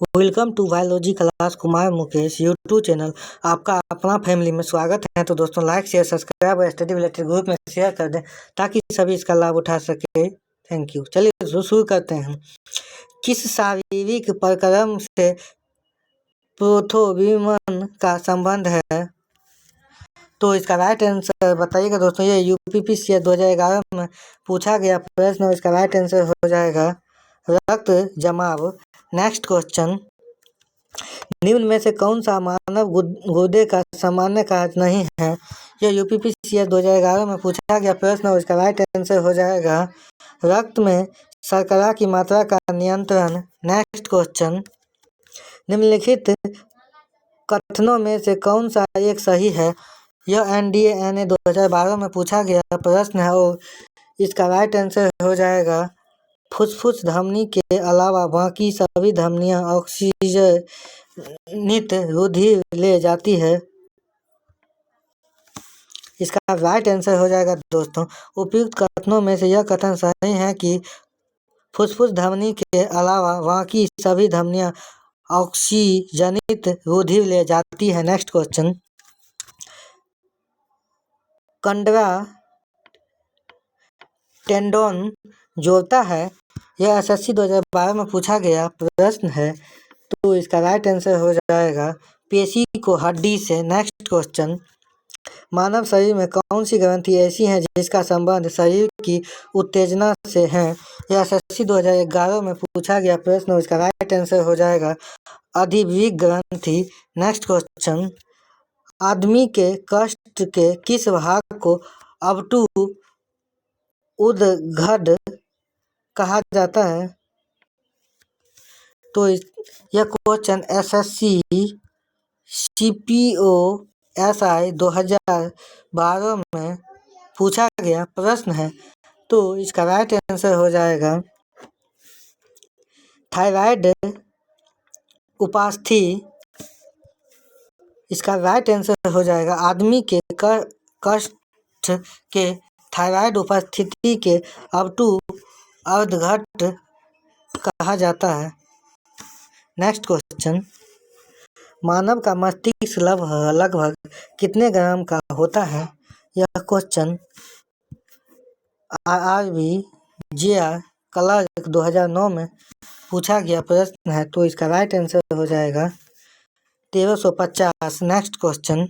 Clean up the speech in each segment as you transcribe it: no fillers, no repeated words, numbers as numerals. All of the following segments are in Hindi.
Welcome to biology class Kumar Mukesh YouTube channel. आपका अपना फैमिली में स्वागत है। तो दोस्तों लाइक शेयर सब्सक्राइब और स्टडी रिलेटेड ग्रुप में शेयर कर दें ताकि सभी इसका लाभ उठा सके। Thank you. चलिए शुरू करते हैं। किस शारीरिक प्रक्रम से प्रोथोविमन का संबंध है? तो इसका राइट आंसर बताइएगा दोस्तों। ये यूपीपीसीएस 2011 में पूछा गया प्रश्न और इसका राइट आंसर हो जाएगा रक्त जमाव। नेक्स्ट क्वेश्चन, निम्न में से कौन सा मानव गुर्दे का सामान्य कार्य नहीं है? यह यूपीपीसीएस 2011 में पूछा गया प्रश्न और इसका राइट आंसर हो जाएगा रक्त में शर्करा की मात्रा का नियंत्रण। नेक्स्ट क्वेश्चन, निम्नलिखित कथनों में से कौन सा एक सही है? यह एनडीए 2012 में पूछा गया प्रश्न है और इसका राइट आंसर हो जाएगा फुसफुस धमनी के अलावा बाकी सभी धमनियां ऑक्सीजनित रुधिर ले जाती है। इसका राइट आंसर हो जाएगा दोस्तों, उपयुक्त कथनों में से यह कथन सही है कि फुसफुस धमनी के अलावा बाकी सभी धमनियां ऑक्सीजनित रुधिर ले जाती है। नेक्स्ट क्वेश्चन, कंडरा टेंडोन जोड़ता है। यह एसएससी 2012 में पूछा गया प्रश्न है तो इसका राइट आंसर हो जाएगा पेशी को हड्डी से। नेक्स्ट क्वेश्चन, मानव शरीर में कौन सी ग्रंथि ऐसी है जिसका संबंध शरीर की उत्तेजना से है? यह एसएससी 2011 में पूछा गया प्रश्न और इसका राइट आंसर हो जाएगा अधिवृक्क ग्रंथि। नेक्स्ट क्वेश्चन, आदमी के कष्ट के किस भाग को अवटु उद्गड कहा जाता है? तो यह क्वेश्चन एसएससी सीपीओएसआई 2012 में पूछा गया प्रश्न है तो इसका राइट आंसर हो जाएगा थायराइड उपास्थि। इसका राइट आंसर हो जाएगा आदमी के कष्ट के थायराइड उपस्थिति के अवटु अर्धघट कहा जाता है। नेक्स्ट क्वेश्चन, मानव का मस्तिष्क लगभग कितने ग्राम का होता है? यह क्वेश्चन RRBJR क्लर्क 2009 में पूछा गया प्रश्न है तो इसका राइट आंसर हो जाएगा 1350। नेक्स्ट क्वेश्चन,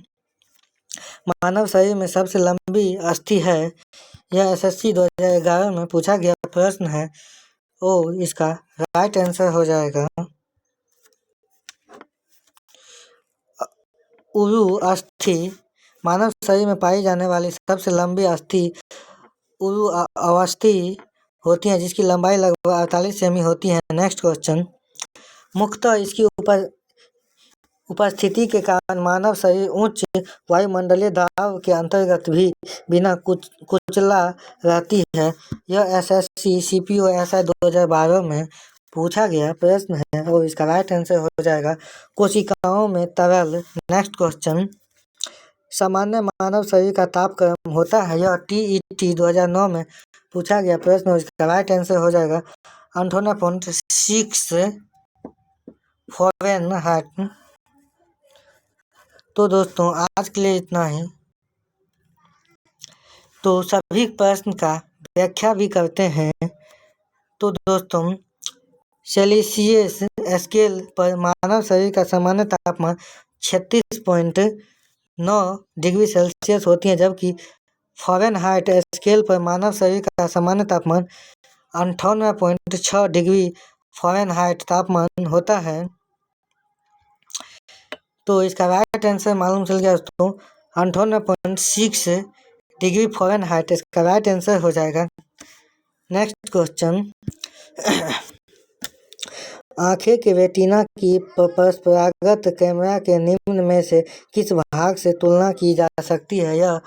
मानव शरीर में सबसे लंबी अस्थि है। यह एसएससी 2011 में पूछा गया प्रश्न है और इसका राइट आंसर हो जाएगा उरु अस्थि। मानव शरीर में पाई जाने वाली सबसे लंबी अस्थि उरु अवस्थि होती है जिसकी लंबाई लगभग 48 सेमी होती है। नेक्स्ट क्वेश्चन, मुख्यतः इसकी उपस्थिति के कारण मानव शरीर उच्च वायुमंडलीय दबाव के अंतर्गत भी बिना कुचला रहती है। यह एसएससी सीपीओएसआई 2012 में पूछा गया प्रश्न है और इसका राइट आंसर हो जाएगा कोशिकाओं में तरल। नेक्स्ट क्वेश्चन, सामान्य मानव शरीर का तापक्रम होता है। यह टीईटी 2009 में पूछा गया प्रश्न और इसका राइट आंसर हो जाएगा 58.6 फ़ारेनहाइट। तो दोस्तों आज के लिए इतना ही। तो सभी प्रश्न का व्याख्या भी करते हैं। तो दोस्तों सेल्सियस स्केल पर मानव शरीर का सामान्य तापमान 36.9 डिग्री सेल्सियस होती है जबकि फ़ारेनहाइट स्केल पर मानव शरीर का सामान्य तापमान 98.6 डिग्री फ़ारेनहाइट तापमान होता है। तो इसका राइट आंसर मालूम चल गया दोस्तों 58.6 डिग्री फ़ारेनहाइट इसका राइट आंसर हो जाएगा। नेक्स्ट क्वेश्चन, आंखें के रेटिना की परस्परागत कैमरा के निम्न में से किस भाग से तुलना की जा सकती है? यह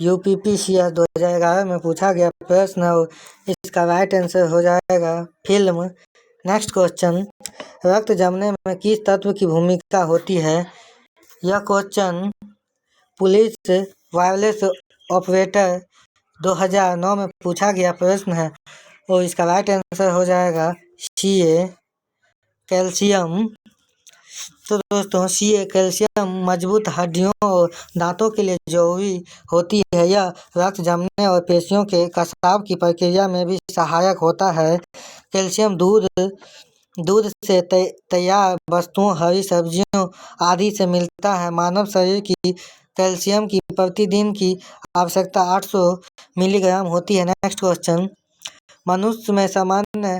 यूपीपीसीएस 2011 में पूछा गया प्रश्न और इसका राइट आंसर हो जाएगा फिल्म। नेक्स्ट क्वेश्चन, रक्त जमने में किस तत्व की भूमिका होती है? यह क्वेश्चन पुलिस वायरलेस ऑपरेटर 2009 में पूछा गया प्रश्न है और इसका राइट आंसर हो जाएगा CA कैल्शियम। तो दोस्तों कैल्शियम मजबूत हड्डियों और दांतों के लिए जरूरी होती है। यह रक्त जमने और पेशियों के कसाव की प्रक्रिया में भी सहायक होता है। कैल्शियम दूध से तैयार वस्तुओं, हरी सब्जियों आदि से मिलता है। मानव शरीर की कैल्शियम की प्रतिदिन की आवश्यकता 800 मिलीग्राम होती है। नेक्स्ट क्वेश्चन, मनुष्य में सामान्य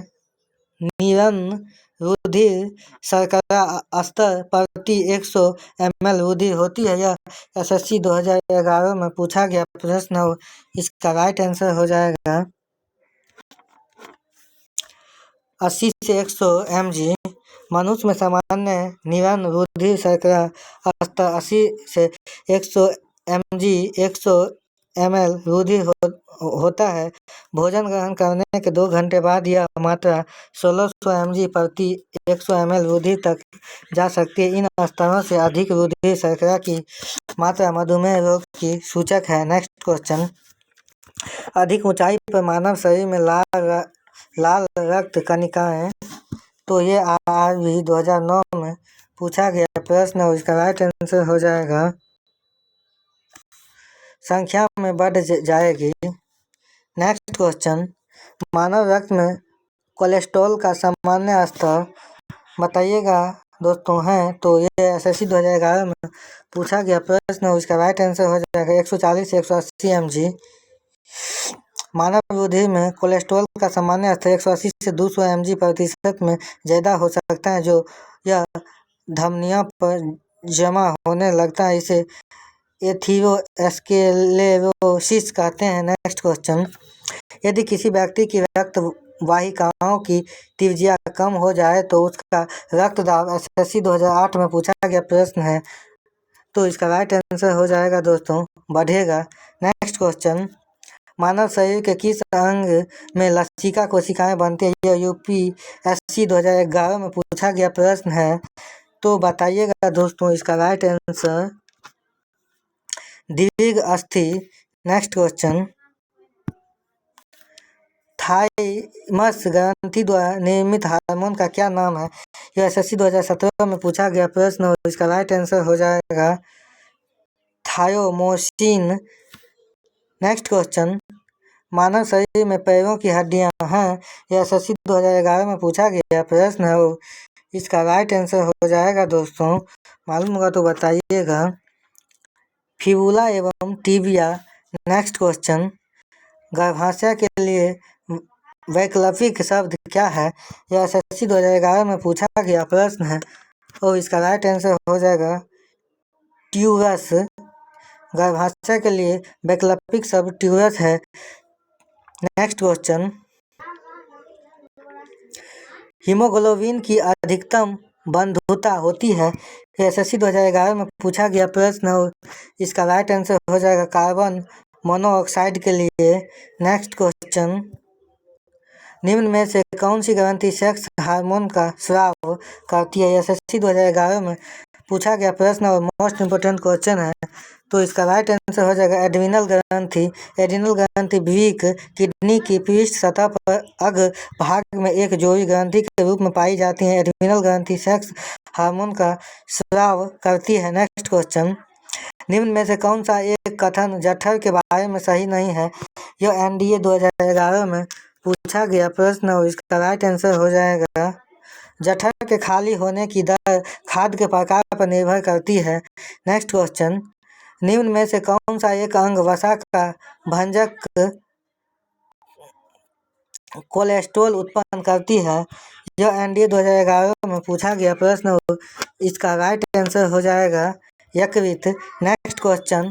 नीरन रुधिर शर्करा स्तर प्रति 100 ml रुधिर होती है। यह SSC 2011 में पूछा गया प्रश्न और इसका राइट आंसर हो जाएगा 80 से 100 mg। मनुष्य में सामान्य नीरन रुधिर शर्करा स्तर 80 से 100 mg 100 ml रुधिर होता है। भोजन ग्रहण करने के 2 घंटे बाद यह मात्रा 1600 mg प्रति 100 ml रुधिर तक जा सकती है। इन स्तरों से अधिक रुधिर शर्करा की मात्रा मधुमेह रोग की सूचक है। नेक्स्ट क्वेश्चन, अधिक ऊंचाई पर मानव शरीर में लाल रक्त कणिकाएं, तो ये RRB 2009 में पूछा गया प्रश्न और इसका राइट आंसर हो जाएगा संख्या में बढ़ जाएगी। नेक्स्ट क्वेश्चन, मानव रक्त में कोलेस्ट्रॉल का सामान्य स्तर बताइएगा दोस्तों है, तो ये SSC 2011 में पूछा गया प्रश्न और इसका राइट आंसर हो जाएगा 140 से 180 mg। मानव रुधिर में कोलेस्ट्रॉल का सामान्य स्तर 180 से 200 mg प्रतिशत में ज़्यादा हो सकता है, जो यह धमनियों पर जमा होने लगता है। इसे एथेरोस्क्लेरोसिस कहते हैं। नेक्स्ट क्वेश्चन, यदि किसी व्यक्ति की रक्त वाहिकाओं की त्रिज्या कम हो जाए तो उसका रक्तदाब SSC 2008 में पूछा गया प्रश्न है, तो इसका राइट आंसर हो जाएगा दोस्तों बढ़ेगा। नेक्स्ट क्वेश्चन, मानव शरीर के किस अंग में लसिका कोशिकाएं बनती है? यह UPSC 2011 में पूछा गया प्रश्न है, तो बताइएगा दोस्तों इसका राइट आंसर दीर्घ अस्थि। नेक्स्ट क्वेश्चन, थाइमस ग्रंथि द्वारा निर्मित हार्मोन का क्या नाम है? यह SSC 2017 में पूछा गया प्रश्न और इसका राइट आंसर हो जाएगा थायोमोसिन। नेक्स्ट क्वेश्चन, मानव शरीर में पैरों की हड्डियां हैं, यह SSC 2011 में पूछा गया प्रश्न है और इसका राइट आंसर हो जाएगा दोस्तों, मालूम होगा तो बताइएगा, फिबुला एवं टिबिया। नेक्स्ट क्वेश्चन, गर्भाशय के लिए वैकल्पिक शब्द क्या है? यह SSC 2011 में पूछा गया प्रश्न है और इसका राइट आंसर हो जाएगा ट्यूरस। गर्भाशय के लिए वैकल्पिक शब्द ट्यूरस है। नेक्स्ट क्वेश्चन, हीमोग्लोबिन की अधिकतम बंधुता होती है? यह SSC 2011 में पूछा गया प्रश्न और इसका राइट आंसर हो जाएगा कार्बन मोनोऑक्साइड के लिए। नेक्स्ट क्वेश्चन, निम्न में से कौन सी ग्रंथि सेक्स हार्मोन का स्राव करती है? यह SSC 2011 में पूछा गया प्रश्न और मोस्ट इम्पोर्टेंट क्वेश्चन है, तो इसका राइट आंसर हो जाएगा एड्रिनल ग्रंथि। एड्रिनल ग्रंथि वृक्क किडनी की पृष्ठ सतह पर अग्र भाग में एक जोड़ी ग्रंथि के रूप में पाई जाती है। एड्रिनल ग्रंथि सेक्स हार्मोन का स्राव करती है। नेक्स्ट क्वेश्चन, निम्न में से कौन सा एक कथन जठर के बारे में सही नहीं है? यह NDA 2011 में पूछा गया प्रश्न और इसका राइट आंसर हो जाएगा जठर के खाली होने की दर खाद्य के प्रकार पर निर्भर करती है। नेक्स्ट क्वेश्चन, निम्न में से कौन सा एक अंग वसा का भंजक कोलेस्ट्रॉल उत्पन्न करती है? यह NDA 2011 में पूछा गया प्रश्न और इसका राइट आंसर हो जाएगा यकृत। नेक्स्ट क्वेश्चन,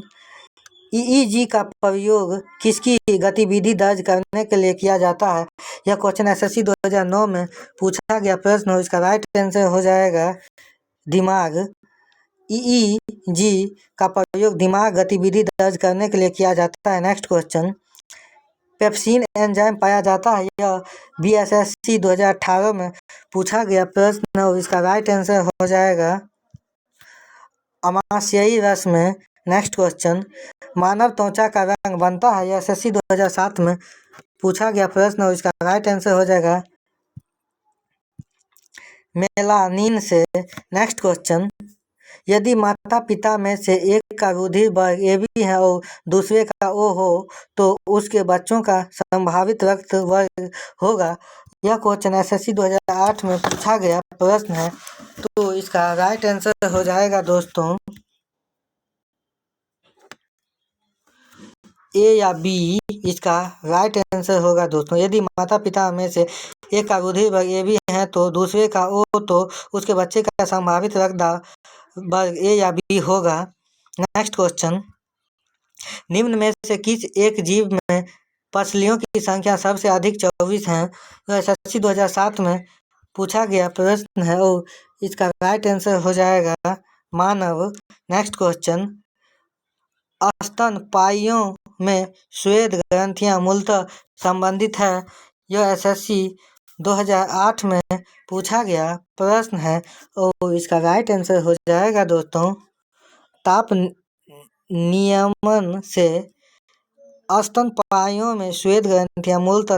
EEG का प्रयोग किसकी गतिविधि दर्ज करने के लिए किया जाता है? यह क्वेश्चन SSC 2009 में पूछा गया प्रश्न और इसका राइट आंसर हो जाएगा दिमाग। EEG का प्रयोग दिमाग गतिविधि दर्ज करने के लिए किया जाता है। नेक्स्ट क्वेश्चन, पेप्सिन एंजाइम पाया जाता है? यह BSSC 2018 में पूछा गया प्रश्न और इसका राइट आंसर हो जाएगा अमाशयी रस में। नेक्स्ट क्वेश्चन, मानव त्वचा का रंग बनता है? यह SSC 2007 में पूछा गया प्रश्न और इसका राइट आंसर हो जाएगा मेलानिन से। नेक्स्ट क्वेश्चन, यदि माता पिता में से एक का रुधिर वर्ग AB है और दूसरे का O हो तो उसके बच्चों का संभावित रक्त वर्ग होगा। यह क्वेश्चन SSC 2008 में पूछा गया प्रश्न है। तो इसका राइट आंसर हो जाएगा दोस्तों A या B। इसका राइट आंसर होगा दोस्तों, यदि माता पिता में से एक का रुधिर वर्ग AB है तो दूसरे का O तो उसके बच्चे का संभावित रक्त वर्ग A या B होगा। नेक्स्ट क्वेश्चन, निम्न में से किस एक जीव में पसलियों की संख्या सबसे अधिक 24 है। तो SSC 2007 में पूछा गया प्रश्न है और इसका राइट आंसर हो जाएगा मानव। नेक्स्ट क्वेश्चन, स्तनपायियों में श्वेत ग्रंथियां मूलतः संबंधित है। यह SSC 2008 में पूछा गया प्रश्न है और इसका राइट आंसर हो जाएगा दोस्तों ताप नियमन से स्तनपायियों में श्वेत ग्रंथियां मूलतः